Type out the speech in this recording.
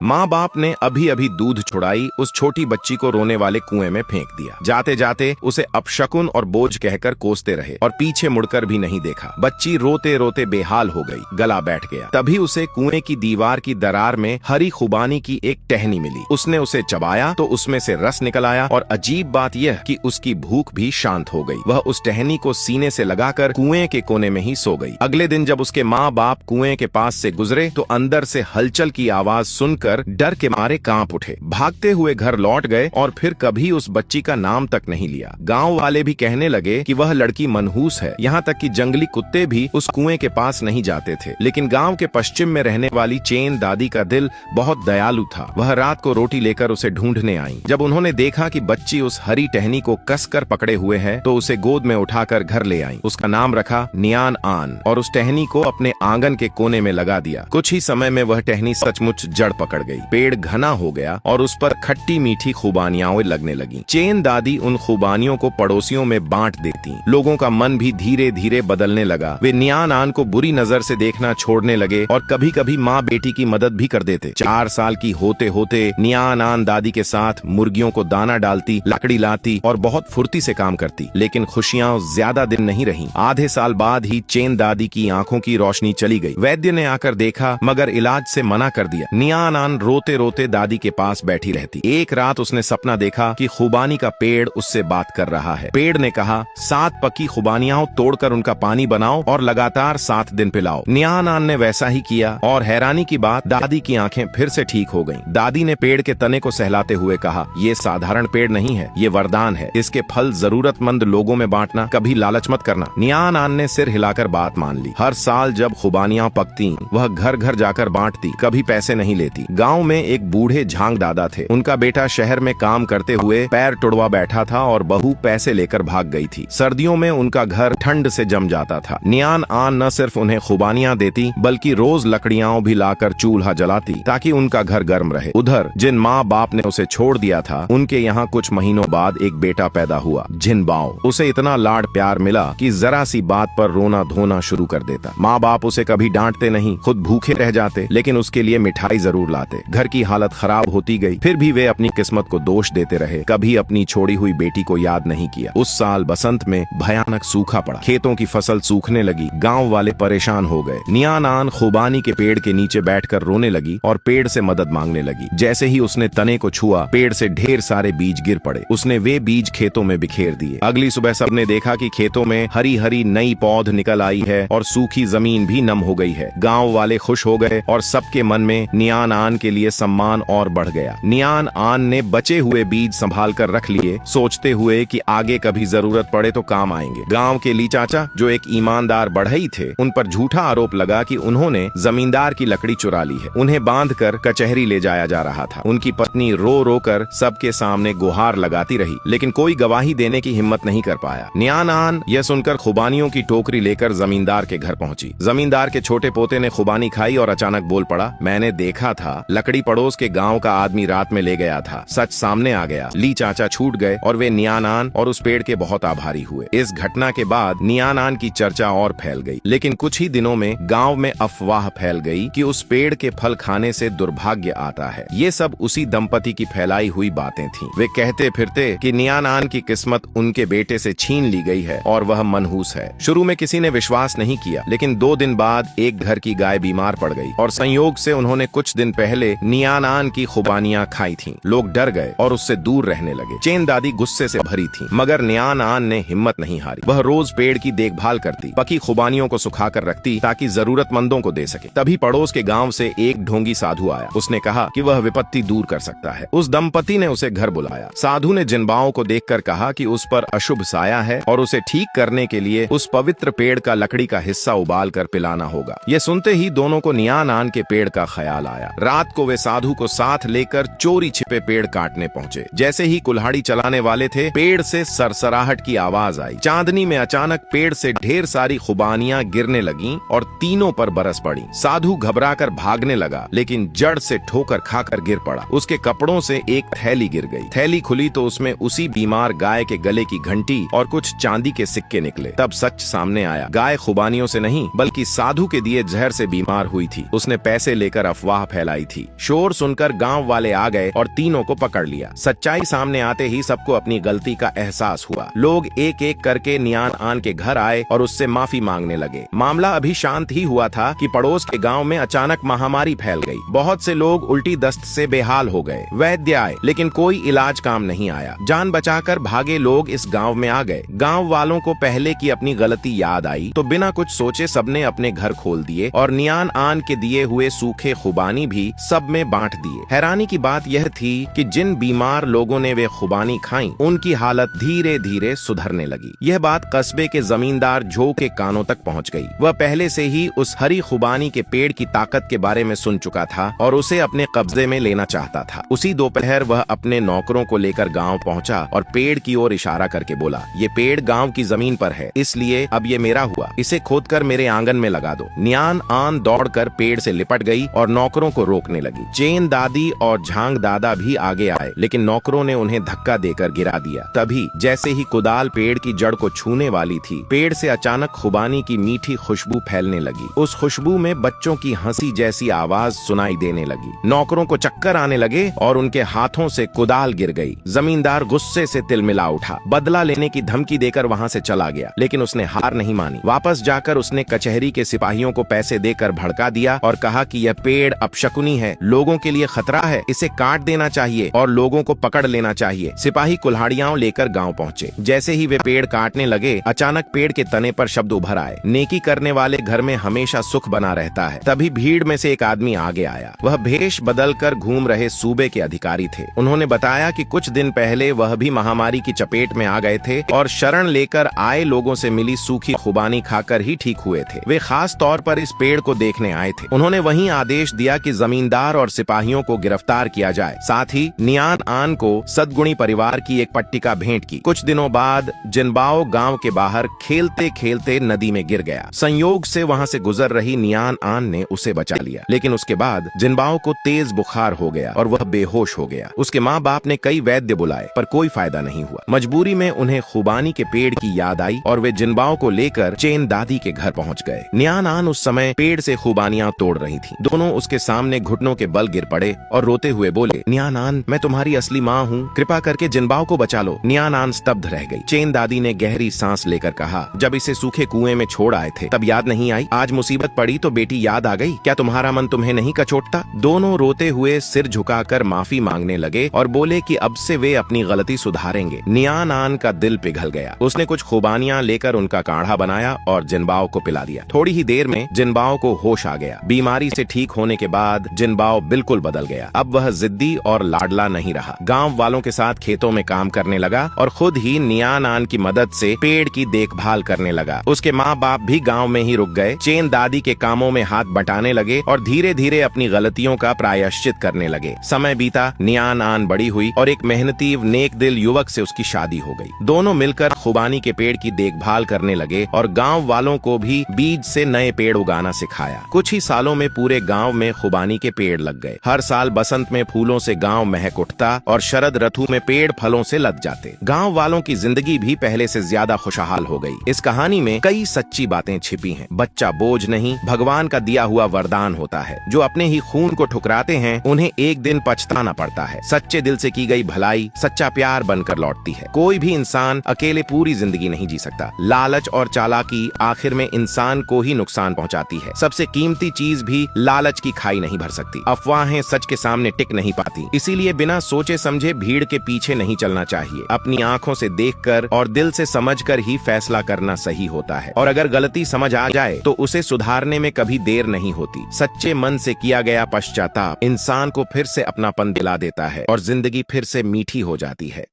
माँ बाप ने अभी अभी दूध छुड़ाई उस छोटी बच्ची को रोने वाले कुएं में फेंक दिया। जाते जाते उसे अपशकुन और बोझ कहकर कोसते रहे और पीछे मुड़कर भी नहीं देखा। बच्ची रोते रोते बेहाल हो गई, गला बैठ गया। तभी उसे कुएं की दीवार की दरार में हरी खुबानी की एक टहनी मिली। उसने उसे चबाया तो उसमें से रस निकल आया और अजीब बात यह कि उसकी भूख भी शांत हो गई। वह उस टहनी को सीने से लगाकर कुएं के कोने में ही सो गई। अगले दिन जब उसके माँ बाप कुएं के पास से गुजरे तो अंदर से हलचल की आवाज सुनकर डर के मारे कांप उठे। भागते हुए घर लौट गए और फिर कभी उस बच्ची का नाम तक नहीं लिया। गांव वाले भी कहने लगे कि वह लड़की मनहूस है। यहाँ तक कि जंगली कुत्ते भी उस कुएं के पास नहीं जाते थे। लेकिन गांव के पश्चिम में रहने वाली चेन दादी का दिल बहुत दयालु था। वह रात को रोटी लेकर उसे ढूंढने आई। जब उन्होंने देखा कि बच्ची उस हरी टहनी को कसकर पकड़े हुए है तो उसे गोद में उठाकर घर ले आई। उसका नाम रखा नियान आन और उस टहनी को अपने आंगन के कोने में लगा दिया। कुछ ही समय में वह टहनी सचमुच जड़ पकड़ गई। पेड़ घना हो गया और उस पर खट्टी मीठी खुबानियां लगने लगी। चेन दादी उन खुबानियों को पड़ोसियों में बांट देती। लोगों का मन भी धीरे धीरे बदलने लगा। वे नियान आन को बुरी नजर से देखना छोड़ने लगे और कभी कभी माँ बेटी की मदद भी कर देते। 4 साल की होते होते नियान आन दादी के साथ मुर्गियों को दाना डालती, लकड़ी लाती और बहुत फुर्ती से काम करती। लेकिन खुशियां ज्यादा दिन नहीं रहीं। आधे साल बाद ही चेन दादी की आंखों की रोशनी चली गई। वैद्य ने आकर देखा मगर इलाज से मना कर दिया। नियान आन रोते रोते दादी के पास बैठी रहती। एक रात उसने सपना देखा कि खुबानी का पेड़ उससे बात कर रहा है। पेड़ ने कहा 7 पकी खुबानियां तोड़कर उनका पानी बनाओ और लगातार 7 दिन पिलाओ। नियान आन ने वैसा ही किया और हैरानी की बात दादी की आंखें फिर से ठीक हो गईं। दादी ने पेड़ के तने को सहलाते हुए कहा, ये साधारण पेड़ नहीं है, ये वरदान है। इसके फल जरूरतमंद लोगों में बांटना, कभी लालच मत करना। नियान आन ने सिर हिलाकर बात मान ली। हर साल जब खुबानियां पकती वह घर घर जाकर बांटती, कभी पैसे नहीं लेती। गांव में एक बूढ़े झांग दादा थे। उनका बेटा शहर में काम करते हुए पैर टुड़वा बैठा था और बहू पैसे लेकर भाग गई थी। सर्दियों में उनका घर ठंड से जम जाता था। नियान आन न सिर्फ उन्हें खुबानियां देती बल्कि रोज लकड़ियां भी लाकर चूल्हा जलाती ताकि उनका घर गर्म रहे। उधर जिन माँ बाप ने उसे छोड़ दिया था उनके यहाँ कुछ महीनों बाद एक बेटा पैदा हुआ, झिनबाओ। उसे इतना लाड प्यार मिला कि जरा सी बात पर रोना धोना शुरू कर देता। माँ बाप उसे कभी डांटते नहीं, खुद भूखे रह जाते, लेकिन उसके लिए मिठाई जरूर लाते। घर की हालत खराब होती गई, फिर भी वे अपनी किस्मत को दोष देते रहे। कभी अपनी छोड़ी हुई बेटी को याद नहीं किया। उस साल बसंत में भयानक सूखा पड़ा। खेतों की फसल सूखने लगी। गांव वाले परेशान हो गए। नियान आन खुबानी के पेड़ के नीचे बैठकर रोने लगी और पेड़ से मदद मांगने लगी। जैसे ही उसने तने को छुआ, पेड़ से ढेर सारे बीज गिर पड़े। उसने वे बीज खेतों में बिखेर दिए। अगली सुबह सबने देखा कि खेतों में हरी हरी नई पौध निकल आई है और सूखी जमीन भी नम हो गई है। गांव वाले खुश हो गए और सबके मन में नियान आन के लिए सम्मान और बढ़ गया। नियान आन ने बचे हुए बीज संभाल कर रख लिए, सोचते हुए कि आगे कभी जरूरत पड़े तो काम आएंगे। गांव के ली चाचा, जो एक ईमानदार बढ़ई थे, उन पर झूठा आरोप लगा कि उन्होंने जमींदार की लकड़ी चुरा ली है। उन्हें बांधकर कचहरी ले जाया जा रहा था। उनकी पत्नी रो रो कर सबके सामने गुहार लगाती रही, लेकिन कोई गवाही देने की हिम्मत नहीं कर पाया। नियान आन यह सुनकर खुबानियों की टोकरी लेकर जमींदार के घर पहुंची। जमींदार के छोटे पोते ने खुबानी खाई और अचानक बोल पड़ा, मैंने देखा था, लकड़ी पड़ोस के गांव का आदमी रात में ले गया था। सच सामने आ गया। ली चाचा छूट गए और वे नियान आन और उस पेड़ के बहुत आभारी हुए। इस घटना के बाद नियान आन की चर्चा और फैल गई। लेकिन कुछ ही दिनों में गांव में अफवाह फैल गई कि उस पेड़ के फल खाने से दुर्भाग्य आता है। ये सब उसी दंपति की फैलाई हुई बातें थीं। वे कहते फिरते कि नियान आन की किस्मत उनके बेटे से छीन ली गई है और वह मनहूस है। शुरू में किसी ने विश्वास नहीं किया, लेकिन 2 दिन बाद एक घर की गाय बीमार पड़ गई और संयोग से उन्होंने कुछ दिन पहले नियान आन की खुबानियां खाई थीं। लोग डर गए और उससे दूर रहने लगे। चेन दादी गुस्से से भरी थी, मगर नियान आन ने हिम्मत नहीं हारी। वह रोज पेड़ की देखभाल करती, पकी खुबानियों को सुखाकर रखती ताकि जरूरतमंदों को दे सके। तभी पड़ोस के गांव से एक ढोंगी साधु आया। उसने कहा कि वह विपत्ति दूर कर सकता है। उस दंपति ने उसे घर बुलाया। साधु ने जिनबाओं को देखकर कहा कि उस पर अशुभ साया है और उसे ठीक करने के लिए उस पवित्र पेड़ का लकड़ी का हिस्सा उबाल कर पिलाना होगा। ये सुनते ही दोनों को नियान आन के पेड़ का ख्याल आया। रात को वे साधु को साथ लेकर चोरी छिपे पेड़ काटने पहुंचे। जैसे ही कुल्हाड़ी चलाने वाले थे, पेड़ से सरसराहट की आवाज आई। चांदनी में अचानक पेड़ से ढेर सारी खुबानियां गिरने लगीं और तीनों पर बरस पड़ी। साधु घबराकर भागने लगा, लेकिन जड़ से ठोकर खाकर गिर पड़ा। उसके कपड़ों से एक थैली गिर गई। थैली खुली तो उसमें उसी बीमार गाय के गले की घंटी और कुछ चांदी के सिक्के निकले। तब सच सामने आया। गाय खुबानियों से नहीं बल्कि साधु के दिए जहर से बीमार हुई थी। उसने पैसे लेकर अफवाह फैलाई थी। शोर सुनकर गांव वाले आ गए और तीनों को पकड़ लिया। सच्चाई सामने आते ही सबको अपनी गलती का एहसास हुआ। लोग एक एक करके नियान आन के घर आए और उससे माफी मांगने लगे। मामला अभी शांत ही हुआ था कि पड़ोस के गांव में अचानक महामारी फैल गई। बहुत से लोग उल्टी दस्त से बेहाल हो गए। वैद्य आए लेकिन कोई इलाज काम नहीं आया। जान बचाकर भागे लोग इस गांव में आ गए। गांव वालों को पहले की अपनी गलती याद आई तो बिना कुछ सोचे सबने अपने घर खोल दिए और नियान आन के दिए हुए सूखे खुबानी भी सब में बांट दिए। हैरानी की बात यह थी कि जिन बीमार लोगों ने वे खुबानी खाई उनकी हालत धीरे धीरे सुधरने लगी। यह बात कस्बे के जमींदार झो के कानों तक पहुंच गई। वह पहले से ही उस हरी खुबानी के पेड़ की ताकत के बारे में सुन चुका था और उसे अपने कब्जे में लेना चाहता था। उसी दोपहर वह अपने नौकरों को लेकर गांव पहुंचा और पेड़ की ओर इशारा करके बोला, ये पेड़ गांव की जमीन पर है, इसलिए अब ये मेरा हुआ। इसे खोदकर मेरे आंगन में लगा दो। नियान आन दौड़कर पेड़ से लिपट गई और नौकरों को रोकने लगी। चेन दादी और झांग दादा भी आगे आए लेकिन नौकरों ने उन्हें धक्का देकर गिरा दिया। तभी जैसे ही कुदाल पेड़ की जड़ को छूने वाली थी, पेड़ से अचानक खुबानी की मीठी खुशबू फैलने लगी। उस खुशबू में बच्चों की हंसी जैसी आवाज सुनाई देने लगी। नौकरों को चक्कर आने लगे और उनके हाथों से कुदाल गिर गई। जमींदार गुस्से से तिलमिला उठा। बदला लेने की धमकी देकर वहां से चला गया लेकिन उसने हार नहीं मानी। वापस जाकर उसने कचहरी के सिपाहियों को पैसे देकर भड़का दिया और कहा कि यह पेड़ अपशकुनी है, लोगों के लिए खतरा है, इसे काट देना चाहिए और लोगों को पकड़ लेना चाहिए। सिपाही कुल्हाड़ियां लेकर गांव पहुंचे। जैसे ही वे पेड़ काटने लगे अचानक पेड़ के तने पर शब्द उभर आए, नेकी करने वाले घर में हमेशा सुख बना रहता है। तभी भीड़ में से एक आदमी आगे आया। वह भेष बदलकर घूम रहे सूबे के अधिकारी थे। उन्होंने बताया कि कुछ दिन पहले वह भी महामारी की चपेट में आ गए थे और शरण लेकर आए लोगों से मिली सूखी खुबानी खाकर ही ठीक हुए थे। वे खास तौर पर इस पेड़ को देखने आए थे। उन्होंने वहीं आदेश दिया कि जमींदार और सिपाहियों को गिरफ्तार किया जाए। साथ ही नियान आन को सदगुणी परिवार की एक पट्टिका भेंट की। कुछ दिनों बाद जिनबाओ गांव के बाहर खेलते खेलते नदी में गिर गया। संयोग से वहां से गुजर रही नियान आन ने उसे बचा लिया लेकिन उसके बाद जिनबाओ को तेज बुखार हो गया और वह बेहोश हो गया। उसके माँ बाप ने कई वैद्य बुलाए पर कोई फायदा नहीं हुआ। मजबूरी में उन्हें खुबानी के पेड़ की याद आई और वे जिनबाओ को लेकर चेन दादी के घर पहुंच गए। नियान आन उस समय पेड़ से खुबानियां तोड़ रही थी। दोनों उसके सामने घुटनों के बल गिर पड़े और रोते हुए बोले, नियान आन, मैं तुम्हारी असली माँ हूँ, कृपा करके जिनबाओ को बचा लो। नियान आन स्तब्ध रह गई। चेन दादी ने गहरी सांस लेकर कहा, जब इसे सूखे कुएं में छोड़ आए थे तब याद नहीं आई? आज मुसीबत पड़ी तो बेटी याद आ गई? क्या तुम्हारा मन तुम्हें नहीं कचोटता? दोनों रोते हुए सिर झुकाकर माफी मांगने लगे और बोले कि अब से वे अपनी गलती सुधारेंगे। नियान आन का दिल पिघल गया। उसने कुछ खुबानियां लेकर उनका काढ़ा बनाया और जिनबाओ को पिला दिया। थोड़ी ही देर में जिनबाओ को होश आ गया। बीमारी से ठीक होने के बाद जिनबाओ बिल्कुल बदल गया। अब वह जिद्दी और लाडला नहीं रहा। गांव वालों के साथ खेतों में काम करने लगा और खुद ही नियान आन की मदद से पेड़ की देखभाल करने लगा। उसके माँ बाप भी गांव में ही रुक गए। चेन दादी के कामों में हाथ बटाने लगे और धीरे धीरे अपनी गलतियों का प्रायश्चित करने लगे। समय बीता, नियान आन बड़ी हुई और एक मेहनती नेक दिल युवक से उसकी शादी हो गई। दोनों मिलकर खुबानी के पेड़ की देखभाल करने लगे और गांव वालों को भी बीज से नए पेड़ उगाना सिखाया। कुछ ही सालों में पूरे गांव में खुबानी के पेड़ लग गए। हर साल बसंत में फूलों से गांव महक उठता और शरद ऋतु में पेड़ फलों से लद जाते। गांव वालों की जिंदगी भी पहले से ज्यादा खुशहाल हो गई। इस कहानी में कई सच्ची बातें छिपी हैं। बच्चा बोझ नहीं, भगवान का दिया हुआ वरदान होता है। जो अपने ही खून को ठुकराते हैं उन्हें एक दिन पछताना पड़ता है। सच्चे दिल से की गई भलाई सच्चा प्यार बनकर लौटती है। कोई भी इंसान अकेले पूरी जिंदगी नहीं जी सकता। लालच और चालाकी आखिर में इंसान को ही नुकसान पहुंचाती है। सबसे कीमती चीज भी लालच की खाई नहीं भर सकती। अफवाहें सच के सामने टिक नहीं पाती। इसीलिए बिना सोचे समझे भीड़ के पीछे नहीं चलना चाहिए। अपनी आंखों से देखकर और दिल से समझकर ही फैसला करना सही होता है। और अगर गलती समझ आ जाए तो उसे सुधारने में कभी देर नहीं होती। सच्चे मन से किया गया पश्चाताप इंसान को फिर से अपनापन दिला देता है और जिंदगी फिर से मीठी हो जाती है।